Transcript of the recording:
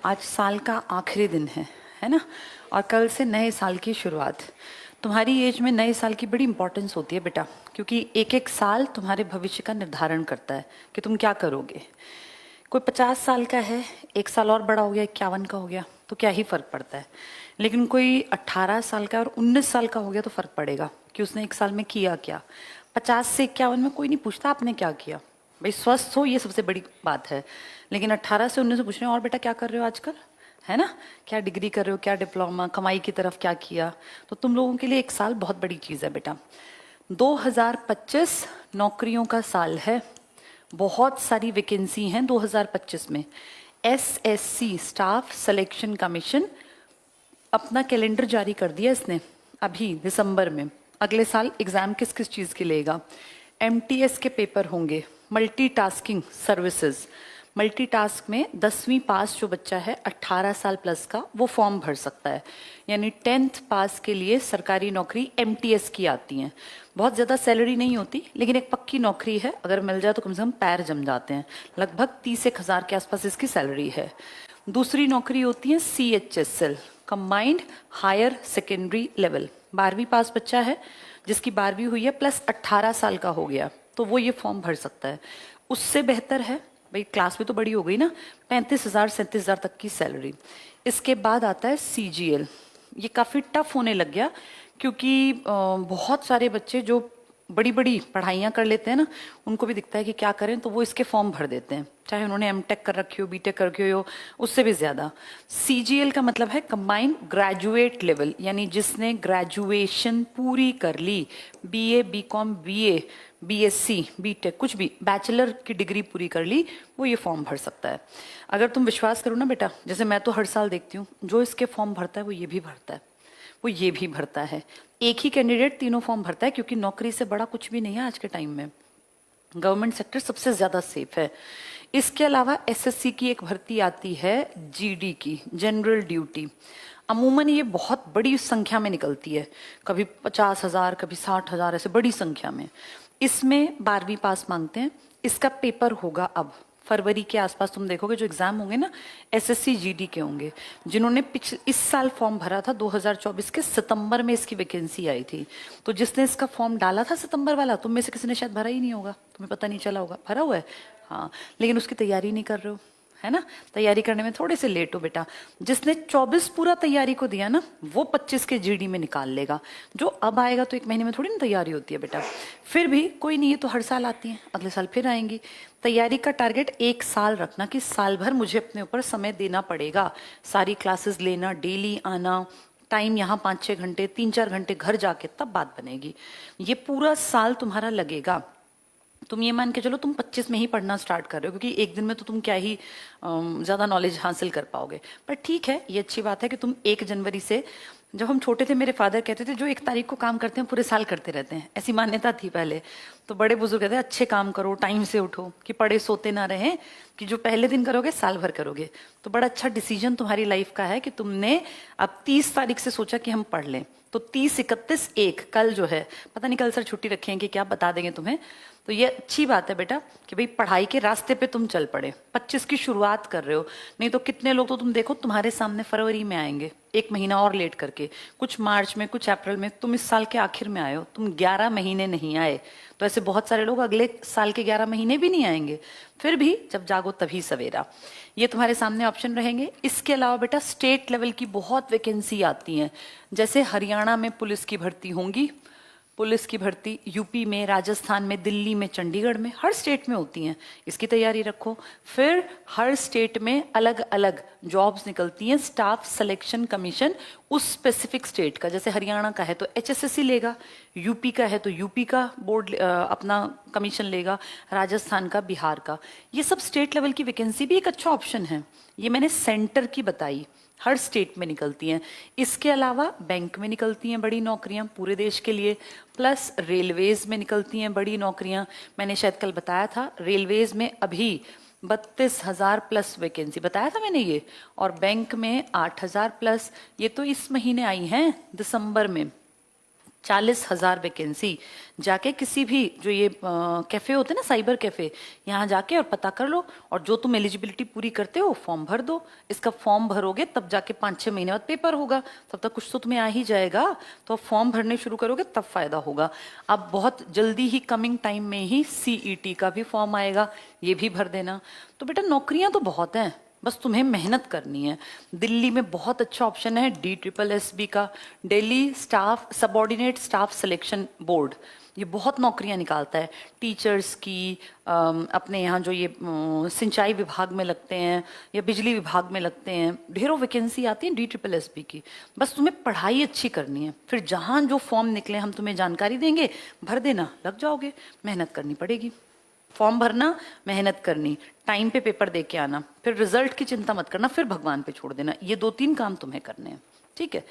आज साल का आखिरी दिन है ना। और कल से नए साल की शुरुआत। तुम्हारी एज में नए साल की बड़ी इंपॉर्टेंस होती है बेटा, क्योंकि एक एक साल तुम्हारे भविष्य का निर्धारण करता है कि तुम क्या करोगे। कोई 50 साल का है, एक साल और बड़ा हो गया, 51 का हो गया, तो क्या ही फर्क पड़ता है। लेकिन कोई 18 साल का और 19 साल का हो गया तो फर्क पड़ेगा कि उसने एक साल में किया क्या। 50 से 51 में कोई नहीं पूछता आपने क्या किया, भाई स्वस्थ हो, ये सबसे बड़ी बात है। लेकिन 18 से 19 से पूछ रहे हैं और बेटा क्या कर रहे हो आजकल, है ना। क्या डिग्री कर रहे हो, क्या डिप्लोमा, कमाई की तरफ क्या किया। तो तुम लोगों के लिए एक साल बहुत बड़ी चीज़ है बेटा। 2025 नौकरियों का साल है। बहुत सारी वैकेंसी हैं 2025 में। एसएससी स्टाफ सिलेक्शन कमीशन अपना कैलेंडर जारी कर दिया इसने अभी दिसंबर में। अगले साल एग्जाम किस किस चीज़ के लेगा। एमटीएस के पेपर होंगे, मल्टीटास्किंग सर्विसेज। मल्टीटास्क में 10वीं पास जो बच्चा है 18 साल प्लस का, वो फॉर्म भर सकता है। यानी 10th पास के लिए सरकारी नौकरी एमटीएस की आती हैं। बहुत ज़्यादा सैलरी नहीं होती, लेकिन एक पक्की नौकरी है, अगर मिल जाए तो कम से कम पैर जम जाते हैं। लगभग 30,000 के आसपास इसकी सैलरी है। दूसरी नौकरी होती है CHSL, combined higher secondary level. 12वीं पास बच्चा है जिसकी 12वीं हुई है प्लस 18 साल का हो गया, तो वो ये फॉर्म भर सकता है। उससे बेहतर है भाई, क्लास भी तो बड़ी हो गई ना, 35,000 37,000 तक की सैलरी। इसके बाद आता है CGL। ये काफ़ी टफ होने लग गया, क्योंकि बहुत सारे बच्चे जो बड़ी बड़ी पढ़ाइयाँ कर लेते हैं ना, उनको भी दिखता है कि क्या करें, तो वो इसके फॉर्म भर देते हैं, चाहे उन्होंने एमटेक कर रखी हो, बीटेक कर रखी हो, उससे भी ज़्यादा। CGL का मतलब है कंबाइंड ग्रेजुएट लेवल, यानी जिसने ग्रेजुएशन पूरी कर ली, BA BCom BA BSc BTech कुछ भी, बैचलर की डिग्री पूरी कर ली, वो ये फॉर्म भर सकता है। अगर तुम विश्वास करो ना बेटा, जैसे मैं तो हर साल देखती हूँ, जो इसके फॉर्म भरता है वो ये भी भरता है, वो ये भी भरता है। एक ही कैंडिडेट तीनों फॉर्म भरता है, क्योंकि नौकरी से बड़ा कुछ भी नहीं है आज के टाइम में। गवर्नमेंट सेक्टर सबसे ज्यादा सेफ है। इसके अलावा SSC की एक भर्ती आती है GD की, जनरल ड्यूटी। अमूमन ये बहुत बड़ी संख्या में निकलती है, कभी 50,000 कभी 60,000, ऐसे बड़ी संख्या में। इसमें 12वीं पास मांगते हैं। इसका पेपर होगा अब फरवरी के आसपास, तुम देखोगे जो एग्जाम होंगे ना SSC GD के होंगे। जिन्होंने इस साल फॉर्म भरा था 2024 के सितंबर में इसकी वैकेंसी आई थी, तो जिसने इसका फॉर्म डाला था सितंबर वाला, तुम में से किसी ने शायद भरा ही नहीं होगा, तुम्हें पता नहीं चला होगा, भरा हुआ है हाँ, लेकिन उसकी तैयारी नहीं कर रहे हो, है ना। तैयारी करने में थोड़े से लेट हो बेटा। जिसने 24 पूरा तैयारी को दिया ना, वो 25 के GD में निकाल लेगा। जो अब आएगा तो एक महीने में थोड़ी ना तैयारी होती है बेटा। फिर भी कोई नहीं, है तो हर साल आती है, अगले साल फिर आएंगी। तैयारी का टारगेट 1 साल रखना, कि साल भर मुझे अपने ऊपर समय देना पड़ेगा, सारी क्लासेस लेना, डेली आना, टाइम यहाँ 5-6 घंटे, 3-4 घंटे घर जाके, तब बात बनेगी। ये पूरा साल तुम्हारा लगेगा। तुम ये मान के चलो तुम 25 में ही पढ़ना स्टार्ट कर रहे हो, क्योंकि एक दिन में तो तुम क्या ही ज़्यादा नॉलेज हासिल कर पाओगे। पर ठीक है, ये अच्छी बात है कि तुम 1 जनवरी से, जब हम छोटे थे मेरे फादर कहते थे जो 1 तारीख को काम करते हैं पूरे साल करते रहते हैं, ऐसी मान्यता थी पहले। तो बड़े बुजुर्ग कहते हैं अच्छे काम करो, टाइम से उठो, कि पढ़े सोते ना रहें, कि जो पहले दिन करोगे साल भर करोगे। तो बड़ा अच्छा डिसीजन तुम्हारी लाइफ का है कि तुमने अब 30 तारीख से सोचा कि हम पढ़ लें। तो 30, 31, 1 कल जो है, पता नहीं कल सर छुट्टी रखें कि क्या, बता देंगे तुम्हें। तो ये अच्छी बात है बेटा कि भाई पढ़ाई के रास्ते पे तुम चल पड़े, 25 की शुरुआत कर रहे हो। नहीं तो कितने लोग तो तुम देखो तुम्हारे सामने फरवरी में आएंगे, 1 महीना और लेट करके, कुछ मार्च में, कुछ अप्रैल में। तुम इस साल के आखिर में आए हो, तुम 11 महीने नहीं आए। तो ऐसे बहुत सारे लोग अगले साल के 11 महीने भी नहीं आएंगे। फिर भी जब जागो तभी सवेरा, ये तुम्हारे सामने ऑप्शन रहेंगे। इसके अलावा बेटा स्टेट लेवल की बहुत वैकेंसी आती हैं, जैसे हरियाणा में पुलिस की भर्ती होंगी, पुलिस की भर्ती यूपी में, राजस्थान में, दिल्ली में, चंडीगढ़ में, हर स्टेट में होती हैं, इसकी तैयारी रखो। फिर हर स्टेट में अलग अलग जॉब्स निकलती हैं, स्टाफ सिलेक्शन कमीशन उस स्पेसिफिक स्टेट का, जैसे हरियाणा का है तो HSSC लेगा, यूपी का है तो यूपी का बोर्ड अपना कमीशन लेगा, राजस्थान का, बिहार का। ये सब स्टेट लेवल की वैकेंसी भी एक अच्छा ऑप्शन है। ये मैंने सेंटर की बताई, हर स्टेट में निकलती हैं। इसके अलावा बैंक में निकलती हैं बड़ी नौकरियां पूरे देश के लिए, प्लस रेलवेज में निकलती हैं बड़ी नौकरियां। मैंने शायद कल बताया था, रेलवेज में अभी 32,000 प्लस वैकेंसी बताया था मैंने ये, और बैंक में 8,000 प्लस। ये तो इस महीने आई हैं दिसंबर में। 40,000 वैकेंसी। जाके किसी भी जो ये कैफे होते हैं ना, साइबर कैफे, यहाँ जाके और पता कर लो, और जो तुम एलिजिबिलिटी पूरी करते हो फॉर्म भर दो। इसका फॉर्म भरोगे तब जाके 5-6 महीने बाद पेपर होगा, तब तक कुछ तो तुम्हें आ ही जाएगा। तो अब फॉर्म भरने शुरू करोगे तब फायदा होगा। अब बहुत जल्दी ही कमिंग टाइम में ही सीईटी का भी फॉर्म आएगा, ये भी भर देना। तो बेटा नौकरियां तो बहुत हैं, बस तुम्हें मेहनत करनी है। दिल्ली में बहुत अच्छा ऑप्शन है DSSB का, Delhi staff subordinate staff selection board, ये बहुत नौकरियां निकालता है। टीचर्स की, अपने यहाँ जो ये सिंचाई विभाग में लगते हैं या बिजली विभाग में लगते हैं, ढेरों वैकेंसी आती है DSSB की। बस तुम्हें पढ़ाई अच्छी करनी है, फिर जहाँ जो फॉर्म निकले हम तुम्हें जानकारी देंगे, भर देना, लग जाओगे। मेहनत करनी पड़ेगी, फॉर्म भरना, मेहनत करनी, टाइम पे पेपर दे के आना, फिर रिजल्ट की चिंता मत करना, फिर भगवान पे छोड़ देना। ये 2-3 काम तुम्हें करने हैं, ठीक है।